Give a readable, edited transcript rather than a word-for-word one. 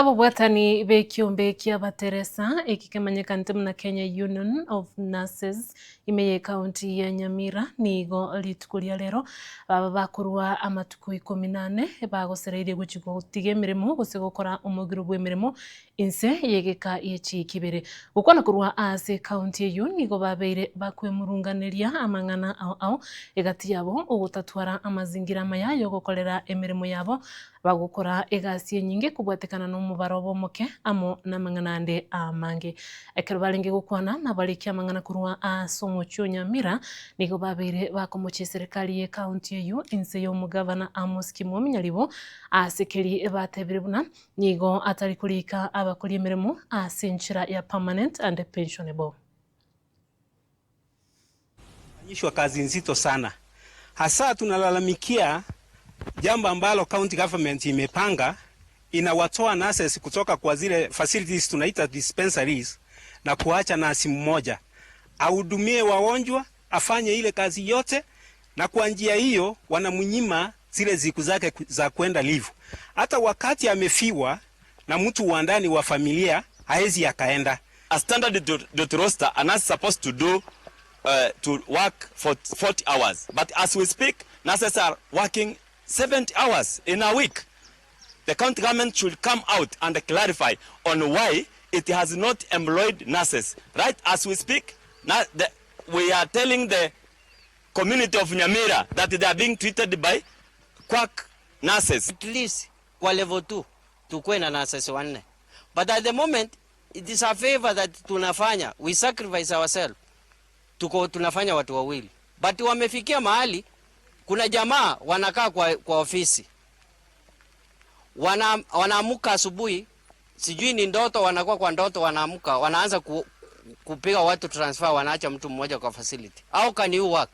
Abobwatani bekiombe kia bateresa ikikemanyika ntimna Kenya Union of Nurses imeye kaunti ya Nyamira nigo litukuria lero baba bakurwa amatuku 14 bagosereire guchiko gutige mirimo gusegokora umugiro bwe mirimo inse yegeka yechi kibere gukona kurwa ase kaunti ya nigo babeire bakwemurunganiria amangana ao egati yabo ugutatwara amazingira mayayo gukorera emirimo yabo bagukora egasi nyingi kubwatekana n'umubaro bomoke amo namang'anande amange ekero balenge gukwana na balikia mang'ana kurwa asomo Nyamira nigo babere bakomoche serikali ye county yeyo inse yo mugavana Amos Kimomi nyaribo asekeri batebire buna nigo atari kulika abakuri emirimo asenchira ya permanent and pensionable. Fanyishwa kazi nzito sana, hasa tunalalamikia jambo ambalo county government imepanga, inawatoa nurses kutoka kwa zile facilities tunaita dispensaries na kuacha nasi mmoja ahudumie wagonjwa, afanye ile kazi yote, na kwa njia hiyo wanamunyima zile siku zake za kwenda leave. Hata wakati amefiwa na mtu wa ndani wa familia haezi akaenda. A standard roster, a nurse is supposed to do to work for 40 hours, but as we speak, nurses are working 70 hours in a week. The county government should come out and clarify on why it has not employed nurses. Right as we speak, we are telling the community of Nyamira that they are being treated by quack nurses. At least kwa level 2 tukue na nurses wanne. But at the moment, it is a favor that tunafanya. We sacrifice ourselves. Tunafanya watu wawili. But wamefikia mahali kuna jamaa wanakaa kwa ofisi. Wanaamuka asubuhi, sijui ni ndoto, wanakuwa kwa ndoto, wanaamuka, wanaanza kupiga watu transfer, wanaacha mtu mmoja kwa facility. How can you work?